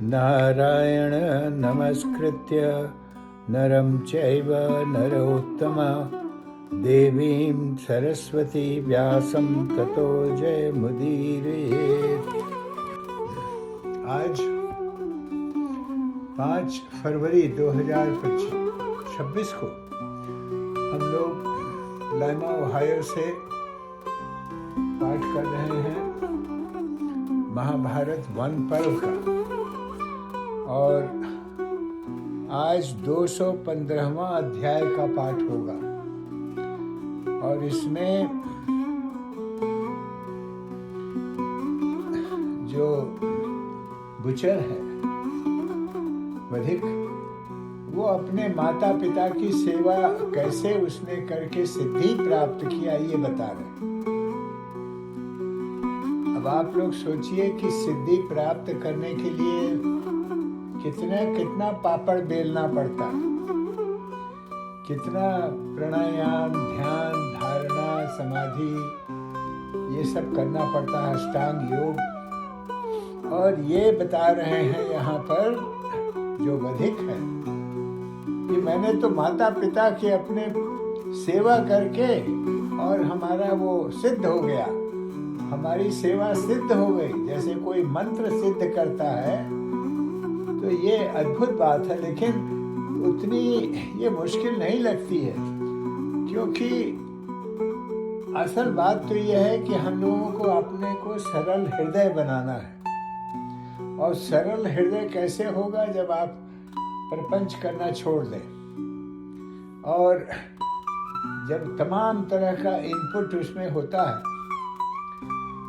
नारायण नमस्कृत्य नरं चैव नरोत्तमं देवीं सरस्वती व्यासं ततो जयमुदीरयेत्। आज 5 फरवरी 2026 को हम लोग लाइमा ओहायो से पाठ कर रहे हैं महाभारत वन पर्व का, और आज 215वां अध्याय का पाठ होगा। और इसमें जो बुचर है वधिक, वो अपने माता पिता की सेवा कैसे उसने करके सिद्धि प्राप्त किया ये बता रहे हैं। अब आप लोग सोचिए कि सिद्धि प्राप्त करने के लिए कितना पापड़ बेलना पड़ता, कितना प्राणायाम, ध्यान, धारणा, समाधि, ये सब करना पड़ता है, अष्टांग योग। और ये बता रहे हैं यहाँ पर जो वधिक है कि मैंने तो माता पिता के अपने सेवा करके और हमारा वो सिद्ध हो गया, हमारी सेवा सिद्ध हो गई, जैसे कोई मंत्र सिद्ध करता है। तो ये अद्भुत बात है, लेकिन उतनी ये मुश्किल नहीं लगती है, क्योंकि असल बात तो ये है कि हम लोगों को अपने को सरल हृदय बनाना है। और सरल हृदय कैसे होगा? जब आप प्रपंच करना छोड़ दें और जब तमाम तरह का इनपुट उसमें होता है।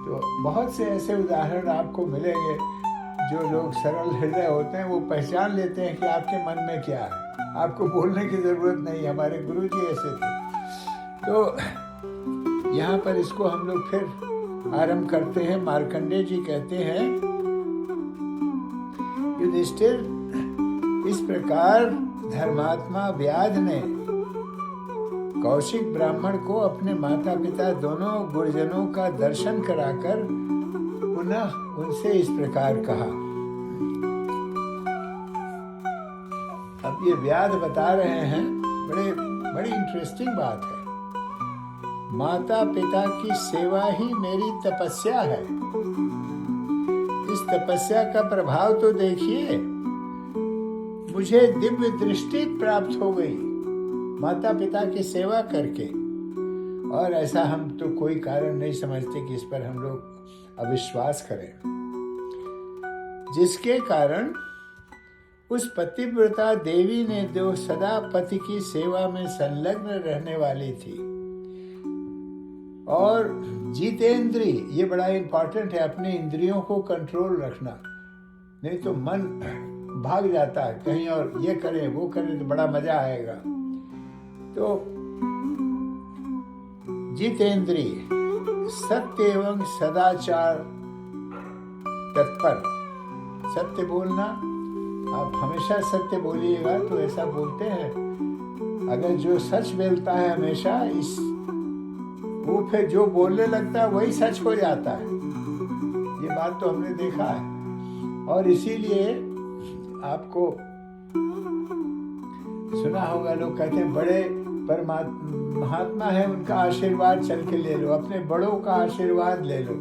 तो बहुत से ऐसे उदाहरण आपको मिलेंगे, जो लोग सरल हृदय होते हैं वो पहचान लेते हैं कि आपके मन में क्या है, आपको बोलने की जरूरत नहीं। हमारे गुरुजी ऐसे थे। तो यहाँ पर इसको हम लोग फिर आरंभ करते हैं। मार्कंडेय जी कहते हैं, युधिष्ठिर, इस प्रकार धर्मात्मा व्याध ने कौशिक ब्राह्मण को अपने माता पिता दोनों गुरुजनों का दर्शन कराकर पुनः उनसे इस प्रकार कहा। अब ये व्याध बता रहे हैं, बड़ी इंटरेस्टिंग बात है। माता पिता की सेवा ही मेरी तपस्या है। इस तपस्या का प्रभाव तो देखिए, मुझे दिव्य दृष्टि प्राप्त हो गई माता पिता की सेवा करके। और ऐसा हम तो कोई कारण नहीं समझते कि इस पर हम लोग अविश्वास करें, जिसके कारण उस पतिव्रता देवी ने, जो सदा पति की सेवा में संलग्न रहने वाली थी, और जितेंद्री, ये बड़ा इंपॉर्टेंट है, अपने इंद्रियों को कंट्रोल रखना, नहीं तो मन भाग जाता है कहीं और, ये करें वो करें तो बड़ा मजा आएगा। तो जितेंद्री, सत्य एवं सदाचार तत्पर, सत्य बोलना, आप हमेशा सत्य बोलिएगा तो ऐसा बोलते हैं, अगर जो सच बोलता है हमेशा, इस वो फिर जो बोलने लगता है वही सच हो जाता है। ये बात तो हमने देखा है। और इसीलिए आपको सुना होगा, लोग कहते हैं बड़े महात्मा है, उनका आशीर्वाद चल के ले लो, अपने बड़ों का आशीर्वाद ले लो।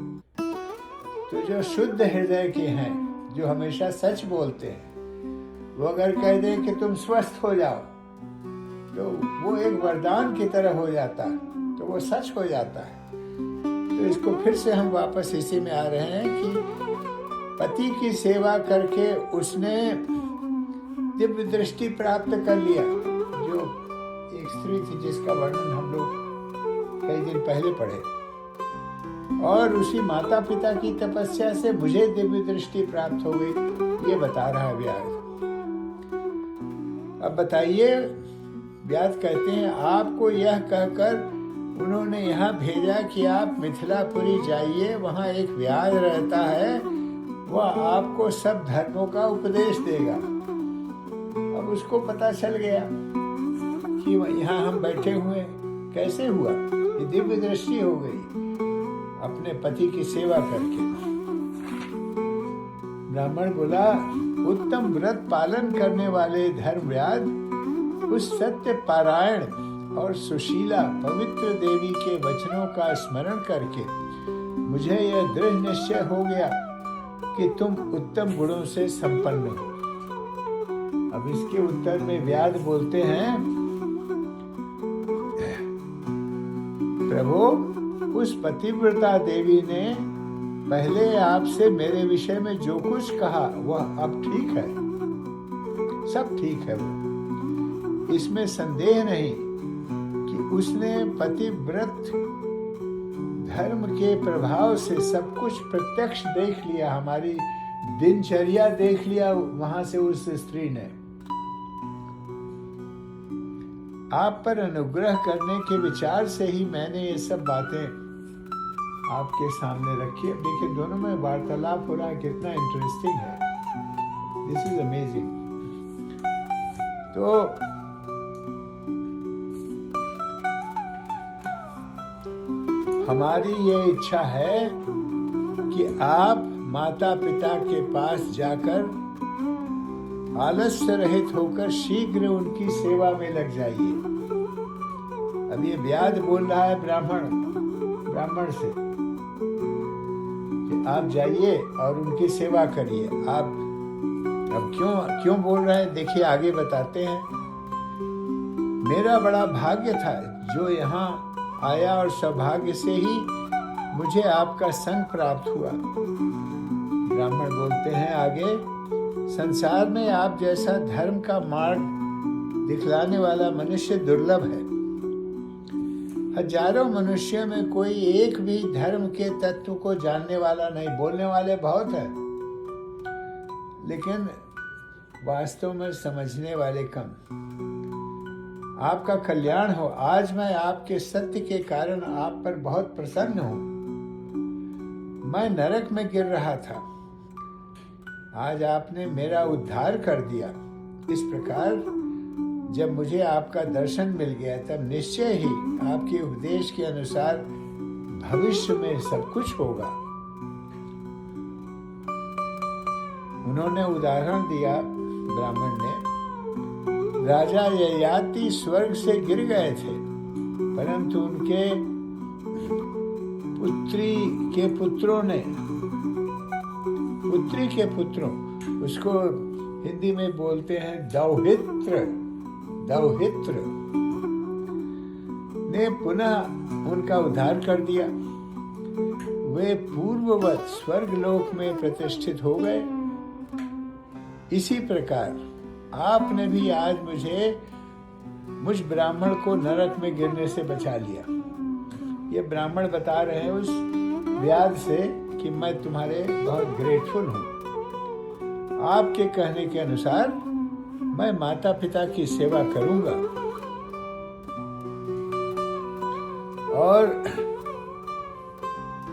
तो जो शुद्ध हृदय के हैं, जो हमेशा सच बोलते हैं, वो अगर कह दें कि तुम स्वस्थ हो जाओ, तो वो एक वरदान की तरह हो जाता है, तो वो सच हो जाता है। तो इसको फिर से हम वापस इसी में आ रहे हैं कि पति की सेवा करके उसने दिव्य दृष्टि प्राप्त कर लिया। जो एक स्त्री थी जिसका वर्णन हम लोग कई दिन पहले पढ़े, और उसी माता पिता की तपस्या से मुझे दिव्य दृष्टि प्राप्त हो गई, ये बता रहा है व्यास। अब बताइए, व्यास कहते हैं, आपको यह कहकर उन्होंने यहाँ भेजा कि आप मिथिलापुरी जाइए, वहाँ एक व्यास रहता है, वह आपको सब धर्मों का उपदेश देगा। अब उसको पता चल गया कि यहाँ हम बैठे हुए, कैसे हुआ? ये दिव्य दृष्टि हो गई अपने पति की सेवा करके। ब्राह्मण बोला, उत्तम व्रत पालन करने वाले धर्मव्याध उस सत्य पारायण और सुशीला पवित्र देवी के वचनों का स्मरण करके मुझे यह दृढ़ निश्चय हो गया कि तुम उत्तम गुणों से संपन्न हो। अब इसके उत्तर में व्याध बोलते हैं, प्रभु, उस पतिव्रता देवी ने पहले आपसे मेरे विषय में जो कुछ कहा वह अब ठीक है, सब ठीक है। वो इसमें संदेह नहीं कि उसने पतिव्रत धर्म के प्रभाव से सब कुछ प्रत्यक्ष देख लिया, हमारी दिनचर्या देख लिया वहां से उस स्त्री ने। आप पर अनुग्रह करने के विचार से ही मैंने ये सब बातें आपके सामने रखी है। देखिए दोनों में वार्तालाप हो रहा है, कितना इंटरेस्टिंग है। This is amazing. तो हमारी ये इच्छा है कि आप माता पिता के पास जाकर आलस्य रहित होकर शीघ्र उनकी सेवा में लग जाइए। अब ये व्याध बोल रहा है ब्राह्मण से कि आप जाइए और उनकी सेवा करिए। आप अब क्यों बोल रहे हैं, देखिए आगे बताते हैं। मेरा बड़ा भाग्य था जो यहाँ आया और सौभाग्य से ही मुझे आपका संग प्राप्त हुआ। ब्राह्मण बोलते हैं आगे, संसार में आप जैसा धर्म का मार्ग दिखलाने वाला मनुष्य दुर्लभ है। हजारों मनुष्यों में कोई एक भी धर्म के तत्व को जानने वाला नहीं। बोलने वाले बहुत हैं, लेकिन वास्तव में समझने वाले कम। आपका कल्याण हो। आज मैं आपके सत्य के कारण आप पर बहुत प्रसन्न हूं। मैं नरक में गिर रहा था, आज आपने मेरा उद्धार कर दिया। इस प्रकार जब मुझे आपका दर्शन मिल गया तब निश्चय ही आपके उपदेश के अनुसार भविष्य में सब कुछ होगा। उन्होंने उदाहरण दिया, ब्राह्मण ने, राजा ययाति स्वर्ग से गिर गए थे, परंतु उनके पुत्री के पुत्रों, उसको हिंदी में बोलते हैं दौहित्र ने पुनः उनका उद्धार कर दिया। वे पूर्ववत स्वर्गलोक में प्रतिष्ठित हो गए। इसी प्रकार आपने भी आज मुझ ब्राह्मण को नरक में गिरने से बचा लिया। ये ब्राह्मण बता रहे हैं उस व्याध से कि मैं तुम्हारे बहुत ग्रेटफुल हूँ। आपके कहने के अनुसार मैं माता पिता की सेवा करूंगा और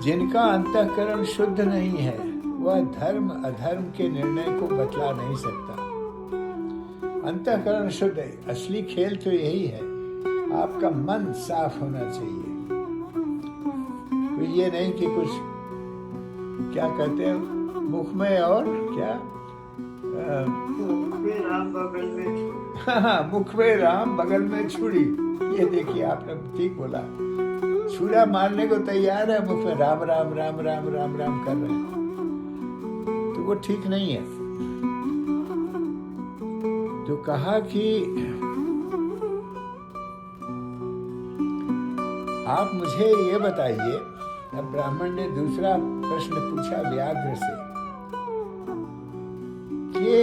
जिनका अंतःकरण शुद्ध नहीं है वह धर्म अधर्म के निर्णय को बतला नहीं सकता। अंतःकरण शुद्ध है। असली खेल तो यही है, आपका मन साफ होना चाहिए। तो ये नहीं कि कुछ क्या कहते हैं मुख में और क्या मुख में राम बगल में छुरी। ये देखिए आपने ठीक बोला, छुरा मारने को तैयार है, मुख में राम राम राम राम राम राम कर रहे हैं, तो वो ठीक नहीं है। तो कहा कि आप मुझे ये बताइए। अब ब्राह्मण ने दूसरा प्रश्न पूछा व्याघ्र से कि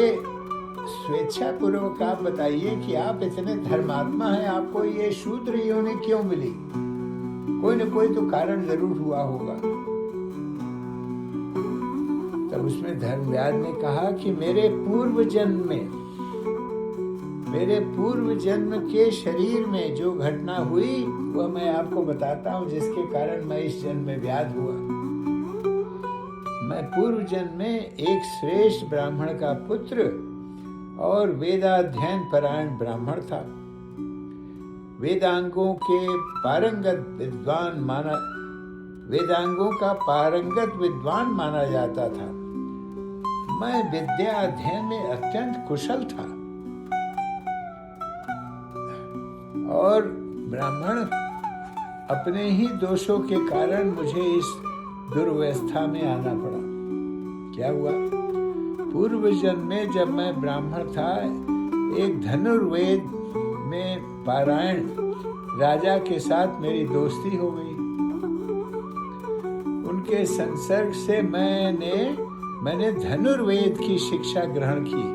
स्वेच्छा पूर्वक आप बताइए कि आप इतने धर्मात्मा हैं, आपको ये शूद्र योनि क्यों मिली? कोई न कोई तो कारण जरूर हुआ होगा। तब उसमें धर्मव्याध ने कहा कि मेरे पूर्व जन्म के शरीर में जो घटना हुई वह मैं आपको बताता हूँ, जिसके कारण मैं इस जन्म में व्याध हुआ। मैं पूर्व जन्म में एक श्रेष्ठ ब्राह्मण का पुत्र और वेदाध्ययन परायण ब्राह्मण था। वेदांगों का पारंगत विद्वान माना जाता था। मैं विद्या अध्ययन में अत्यंत कुशल था और ब्राह्मण अपने ही दोषों के कारण मुझे इस दुर्व्यवस्था में आना पड़ा। क्या हुआ? पूर्व जन्म में जब मैं ब्राह्मण था, एक धनुर्वेद में पारायण राजा के साथ मेरी दोस्ती हो गई। उनके संसर्ग से मैंने धनुर्वेद की शिक्षा ग्रहण की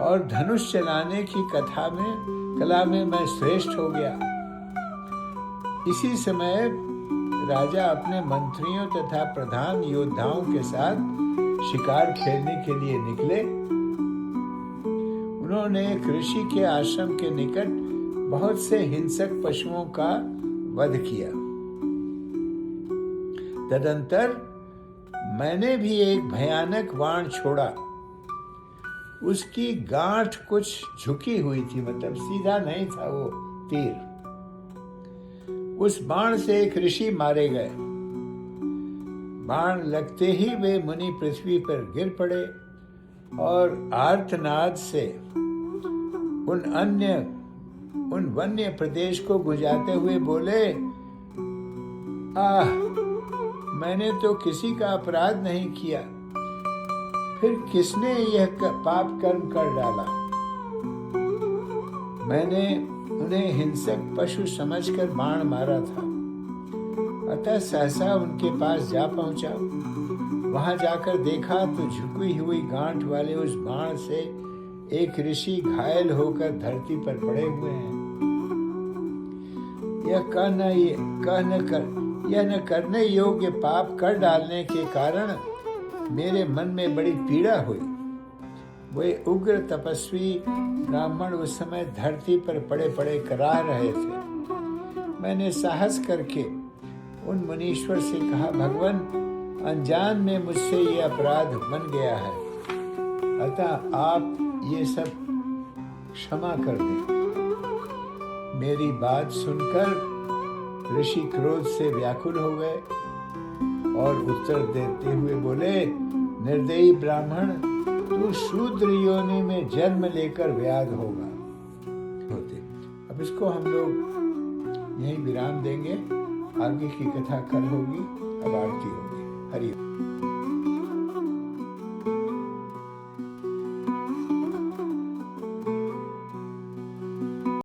और धनुष चलाने की कला में मैं श्रेष्ठ हो गया। इसी समय राजा अपने मंत्रियों तथा प्रधान योद्धाओं के साथ शिकार खेलने के लिए निकले। उन्होंने एक ऋषि के आश्रम के निकट बहुत से हिंसक पशुओं का वध किया। तदंतर मैंने भी एक भयानक बाण छोड़ा। उसकी गांठ कुछ झुकी हुई थी, मतलब सीधा नहीं था वो तीर। उस बाण से एक ऋषि मारे गए। बाण लगते ही वे मुनि पृथ्वी पर गिर पड़े और आर्तनाद से उन वन्य प्रदेश को गुंजाते हुए बोले, आह, मैंने तो किसी का अपराध नहीं किया, फिर किसने यह पाप कर्म कर डाला? मैंने उन्हें हिंसक पशु समझकर बाण मारा था। अतः सहसा उनके पास जा पहुंचा। वहां जाकर देखा तो झुकी हुई गांठ वाले उस बाण से एक ऋषि घायल होकर धरती पर पड़े हुए हैं। यह न करने योग्य पाप कर डालने के कारण मेरे मन में बड़ी पीड़ा हुई। वे उग्र तपस्वी ब्राह्मण उस समय धरती पर पड़े पड़े कराह रहे थे। मैंने साहस करके उन मुनीश्वर से कहा, भगवान, अनजान में मुझसे ये अपराध बन गया है, अतः आप ये सब क्षमा कर दें। मेरी बात सुनकर ऋषि क्रोध से व्याकुल हो गए और उत्तर देते हुए बोले, निर्दयी ब्राह्मण, तू शूद्र योनि में जन्म लेकर व्याध होगा। अब इसको हम लोग यहीं विराम देंगे। आगे की कथा कल होगी। अब आरती होगी। हरि ओम।